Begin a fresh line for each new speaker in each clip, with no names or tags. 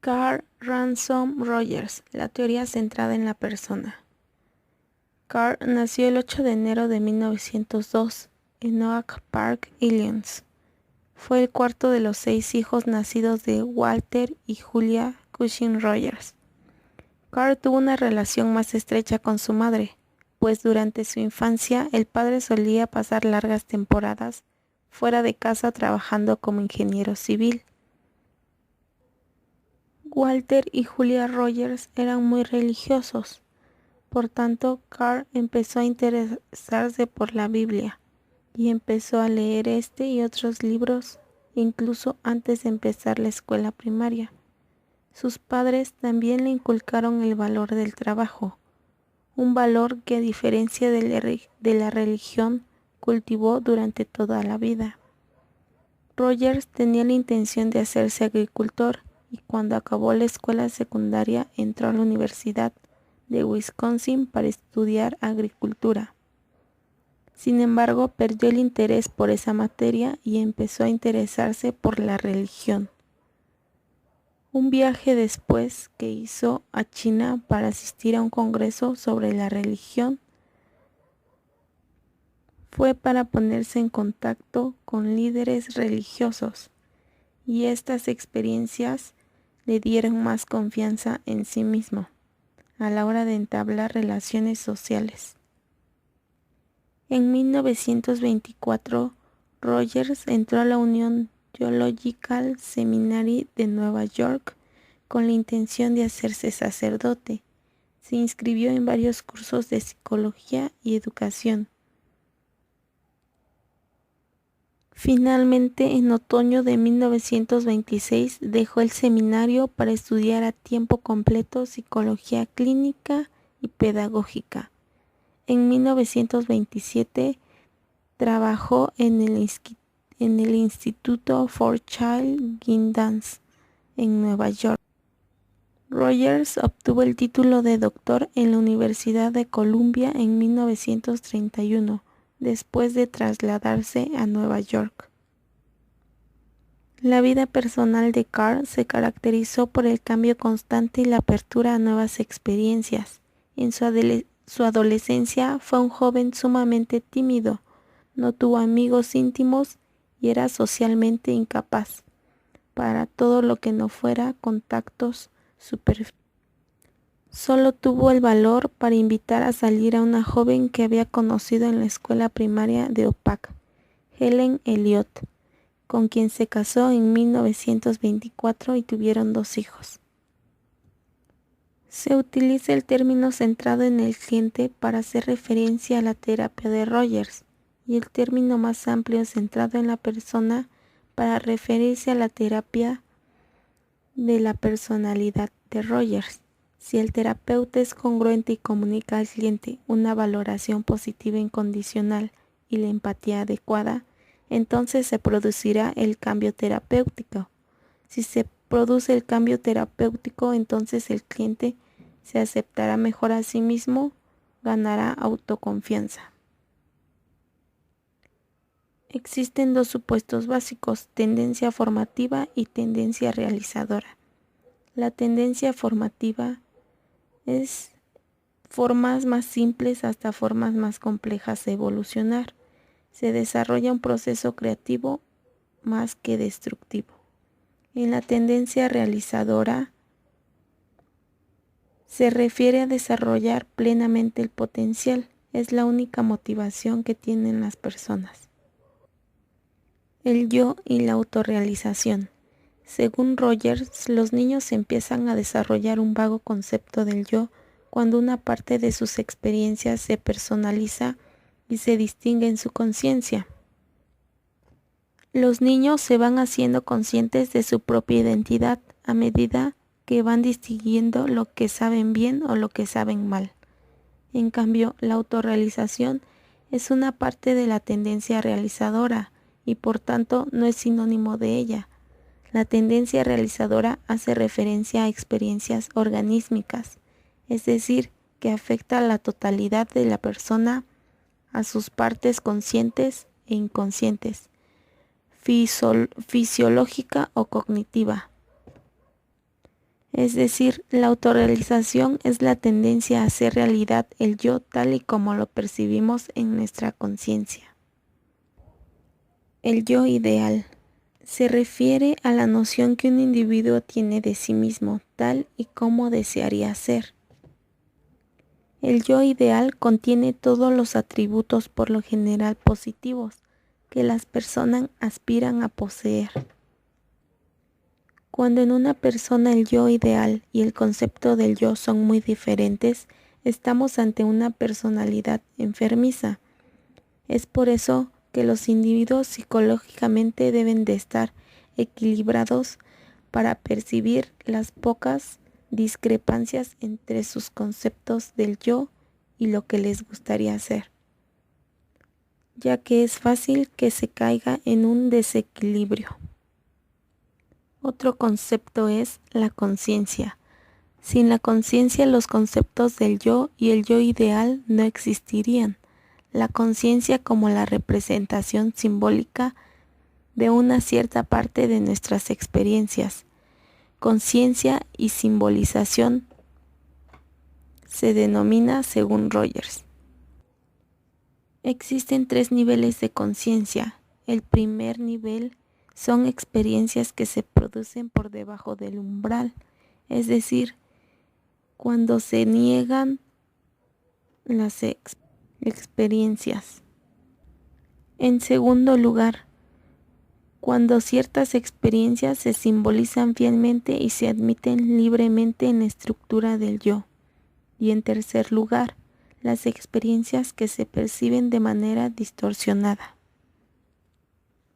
Carl Ransom Rogers, la teoría centrada en la persona. Carl nació el 8 de enero de 1902 en Oak Park, Illinois. Fue el cuarto de los 6 hijos nacidos de Walter y Julia Cushing Rogers. Carl tuvo una relación más estrecha con su madre, pues durante su infancia el padre solía pasar largas temporadas fuera de casa trabajando como ingeniero civil. Walter y Julia Rogers eran muy religiosos, por tanto Carl empezó a interesarse por la Biblia y empezó a leer este y otros libros incluso antes de empezar la escuela primaria. Sus padres también le inculcaron el valor del trabajo, un valor que a diferencia de la religión cultivó durante toda la vida. Rogers tenía la intención de hacerse agricultor y cuando acabó la escuela secundaria entró a la Universidad de Wisconsin para estudiar agricultura. Sin embargo, perdió el interés por esa materia y empezó a interesarse por la religión. Un viaje después que hizo a China para asistir a un congreso sobre la religión fue para ponerse en contacto con líderes religiosos, y estas experiencias le dieron más confianza en sí mismo a la hora de entablar relaciones sociales. En 1924, Rogers entró a la Union Theological Seminary de Nueva York con la intención de hacerse sacerdote. Se inscribió en varios cursos de psicología y educación. Finalmente, en otoño de 1926, dejó el seminario para estudiar a tiempo completo psicología clínica y pedagógica. En 1927 trabajó en el Instituto for Child Guidance en Nueva York. Rogers obtuvo el título de doctor en la Universidad de Columbia en 1931, después de trasladarse a Nueva York. La vida personal de Carl se caracterizó por el cambio constante y la apertura a nuevas experiencias. En su adolescencia fue un joven sumamente tímido, no tuvo amigos íntimos y era socialmente incapaz para todo lo que no fuera contactos superficiales. Solo tuvo el valor para invitar a salir a una joven que había conocido en la escuela primaria de Opak, Helen Elliot, con quien se casó en 1924 y tuvieron 2 hijos. Se utiliza el término centrado en el cliente para hacer referencia a la terapia de Rogers y el término más amplio centrado en la persona para referirse a la terapia de la personalidad de Rogers. Si el terapeuta es congruente y comunica al cliente una valoración positiva incondicional y la empatía adecuada, entonces se producirá el cambio terapéutico. Si se produce el cambio terapéutico, entonces el cliente se aceptará mejor a sí mismo, ganará autoconfianza. Existen 2 supuestos básicos, tendencia formativa y tendencia realizadora. La tendencia formativa es formas más simples hasta formas más complejas de evolucionar. Se desarrolla un proceso creativo más que destructivo. En la tendencia realizadora se refiere a desarrollar plenamente el potencial. Es la única motivación que tienen las personas. El yo y la autorrealización. Según Rogers, los niños empiezan a desarrollar un vago concepto del yo cuando una parte de sus experiencias se personaliza y se distingue en su conciencia. Los niños se van haciendo conscientes de su propia identidad a medida que van distinguiendo lo que saben bien o lo que saben mal. En cambio, la autorrealización es una parte de la tendencia realizadora y por tanto no es sinónimo de ella. La tendencia realizadora hace referencia a experiencias organísmicas, es decir, que afecta a la totalidad de la persona, a sus partes conscientes e inconscientes, fisiológica o cognitiva. Es decir, la autorrealización es la tendencia a hacer realidad el yo tal y como lo percibimos en nuestra conciencia. El yo ideal se refiere a la noción que un individuo tiene de sí mismo, tal y como desearía ser. El yo ideal contiene todos los atributos por lo general positivos que las personas aspiran a poseer. Cuando en una persona el yo ideal y el concepto del yo son muy diferentes, estamos ante una personalidad enfermiza. Es por eso que los individuos psicológicamente deben de estar equilibrados para percibir las pocas discrepancias entre sus conceptos del yo y lo que les gustaría hacer, ya que es fácil que se caiga en un desequilibrio. Otro concepto es la conciencia. Sin la conciencia, los conceptos del yo y el yo ideal no existirían. La conciencia como la representación simbólica de una cierta parte de nuestras experiencias. Conciencia y simbolización se denomina según Rogers. Existen 3 niveles de conciencia. El primer nivel son experiencias que se producen por debajo del umbral, es decir, cuando se niegan las experiencias. En segundo lugar, cuando ciertas experiencias se simbolizan fielmente y se admiten libremente en la estructura del yo. Y en tercer lugar, las experiencias que se perciben de manera distorsionada.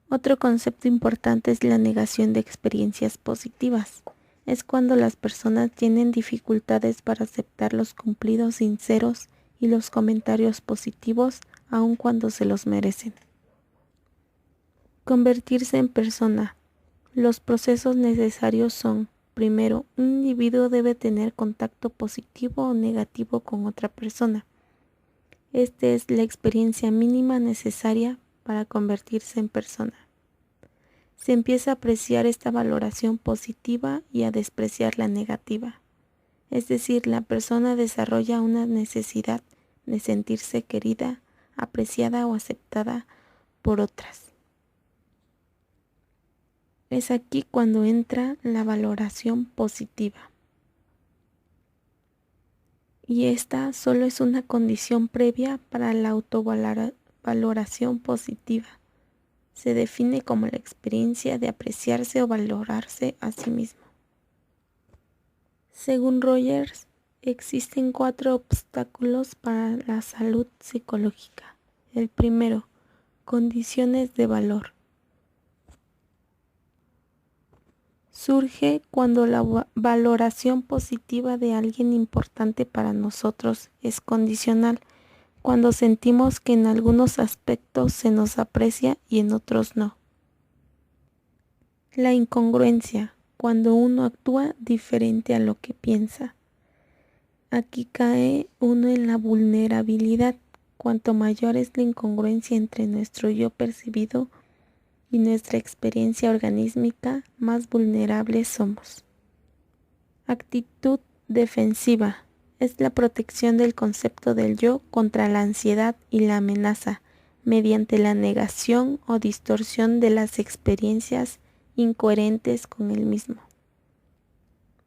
Otro concepto importante es la negación de experiencias positivas. Es cuando las personas tienen dificultades para aceptar los cumplidos sinceros y los comentarios positivos, aun cuando se los merecen. Convertirse en persona. Los procesos necesarios son: primero, un individuo debe tener contacto positivo o negativo con otra persona. Esta es la experiencia mínima necesaria para convertirse en persona. Se empieza a apreciar esta valoración positiva y a despreciar la negativa. Es decir, la persona desarrolla una necesidad de sentirse querida, apreciada o aceptada por otras. Es aquí cuando entra la valoración positiva. Y esta solo es una condición previa para la autovaloración positiva. Se define como la experiencia de apreciarse o valorarse a sí mismo. Según Rogers, existen 4 obstáculos para la salud psicológica. El primero, condiciones de valor. Surge cuando la valoración positiva de alguien importante para nosotros es condicional, cuando sentimos que en algunos aspectos se nos aprecia y en otros no. La incongruencia, cuando uno actúa diferente a lo que piensa. Aquí cae uno en la vulnerabilidad. Cuanto mayor es la incongruencia entre nuestro yo percibido y nuestra experiencia organísmica, más vulnerables somos. Actitud defensiva es la protección del concepto del yo contra la ansiedad y la amenaza, mediante la negación o distorsión de las experiencias incoherentes con el mismo.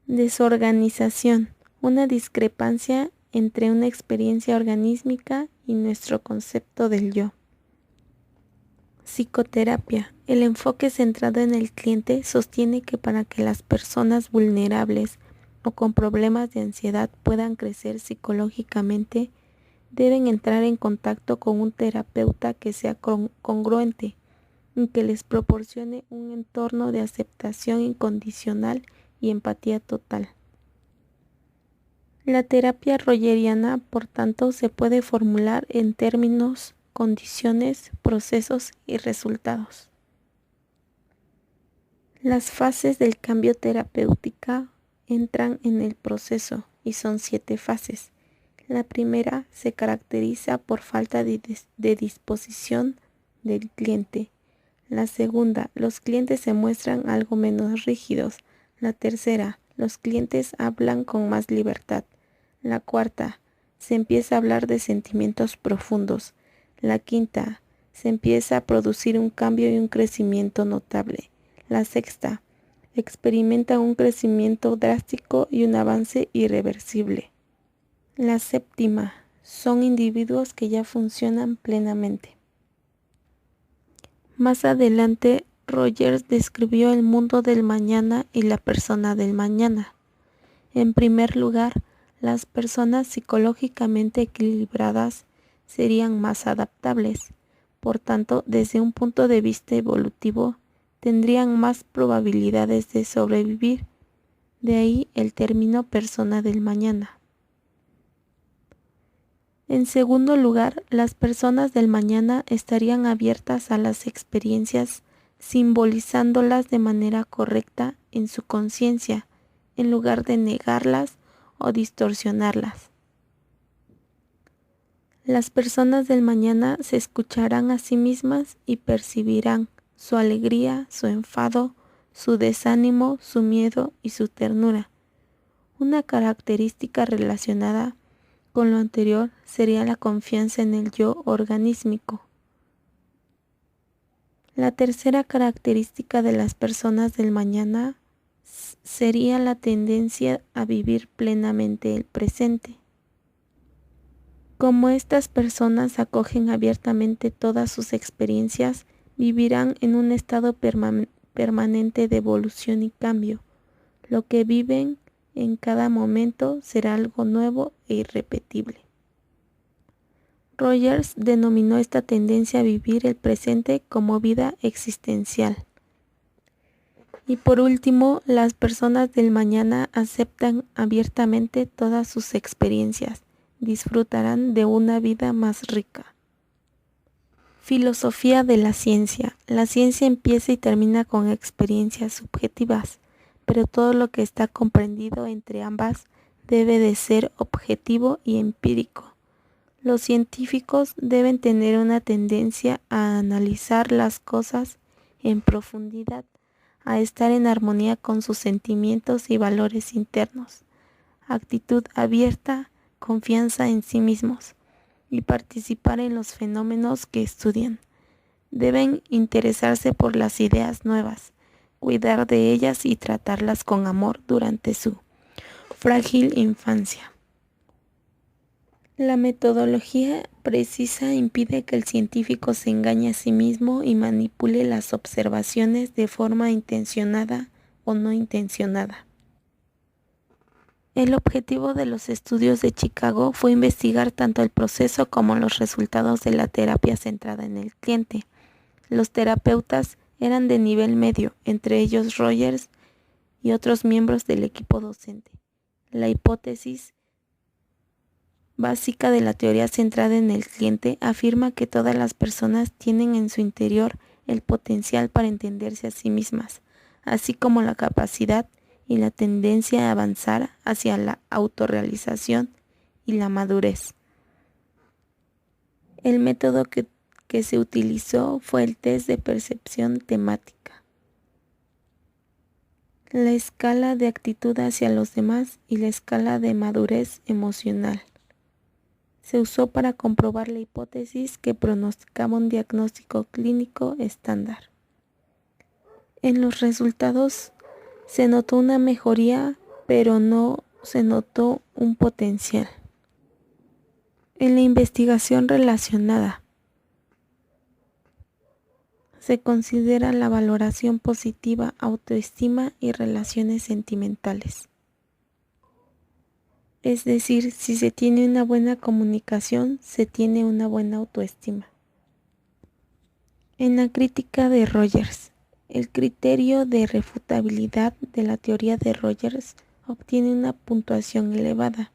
Desorganización, una discrepancia entre una experiencia organísmica y nuestro concepto del yo. Psicoterapia. El enfoque centrado en el cliente sostiene que para que las personas vulnerables o con problemas de ansiedad puedan crecer psicológicamente, deben entrar en contacto con un terapeuta que sea congruente y que les proporcione un entorno de aceptación incondicional y empatía total. La terapia rogeriana, por tanto, se puede formular en términos, condiciones, procesos y resultados. Las fases del cambio terapéutica entran en el proceso y son 7 fases. La primera se caracteriza por falta de disposición del cliente. La segunda, los clientes se muestran algo menos rígidos. La tercera, Los clientes hablan con más libertad. La cuarta, se empieza a hablar de sentimientos profundos. La quinta, se empieza a producir un cambio y un crecimiento notable. La sexta, experimenta un crecimiento drástico y un avance irreversible. La séptima, son individuos que ya funcionan plenamente. Más adelante, Rogers describió el mundo del mañana y la persona del mañana. En primer lugar, las personas psicológicamente equilibradas serían más adaptables. Por tanto, desde un punto de vista evolutivo, tendrían más probabilidades de sobrevivir. De ahí el término persona del mañana. En segundo lugar, las personas del mañana estarían abiertas a las experiencias, simbolizándolas de manera correcta en su conciencia, en lugar de negarlas o distorsionarlas. Las personas del mañana se escucharán a sí mismas y percibirán su alegría, su enfado, su desánimo, su miedo y su ternura. Una característica relacionada con lo anterior sería la confianza en el yo organísmico. La tercera característica de las personas del mañana sería la tendencia a vivir plenamente el presente. Como estas personas acogen abiertamente todas sus experiencias, vivirán en un estado permanente de evolución y cambio. Lo que viven en cada momento será algo nuevo e irrepetible. Rogers denominó esta tendencia a vivir el presente como vida existencial. Y por último, las personas del mañana aceptan abiertamente todas sus experiencias, disfrutarán de una vida más rica. Filosofía de la ciencia. La ciencia empieza y termina con experiencias subjetivas, pero todo lo que está comprendido entre ambas debe de ser objetivo y empírico. Los científicos deben tener una tendencia a analizar las cosas en profundidad, a estar en armonía con sus sentimientos y valores internos, actitud abierta, confianza en sí mismos y participar en los fenómenos que estudian. Deben interesarse por las ideas nuevas, cuidar de ellas y tratarlas con amor durante su frágil infancia. La metodología precisa impide que el científico se engañe a sí mismo y manipule las observaciones de forma intencionada o no intencionada. El objetivo de los estudios de Chicago fue investigar tanto el proceso como los resultados de la terapia centrada en el cliente. Los terapeutas eran de nivel medio, entre ellos Rogers y otros miembros del equipo docente. La hipótesis básica de la teoría centrada en el cliente afirma que todas las personas tienen en su interior el potencial para entenderse a sí mismas, así como la capacidad y la tendencia a avanzar hacia la autorrealización y la madurez. El método que se utilizó fue el test de percepción temática, la escala de actitud hacia los demás y la escala de madurez emocional. Se usó para comprobar la hipótesis que pronosticaba un diagnóstico clínico estándar. En los resultados se notó una mejoría, pero no se notó un potencial. En la investigación relacionada, se considera la valoración positiva, autoestima y relaciones sentimentales. Es decir, si se tiene una buena comunicación, se tiene una buena autoestima. En la crítica de Rogers, el criterio de refutabilidad de la teoría de Rogers obtiene una puntuación elevada,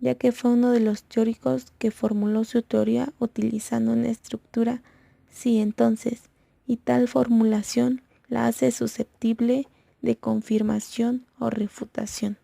ya que fue uno de los teóricos que formuló su teoría utilizando una estructura sí entonces, y tal formulación la hace susceptible de confirmación o refutación.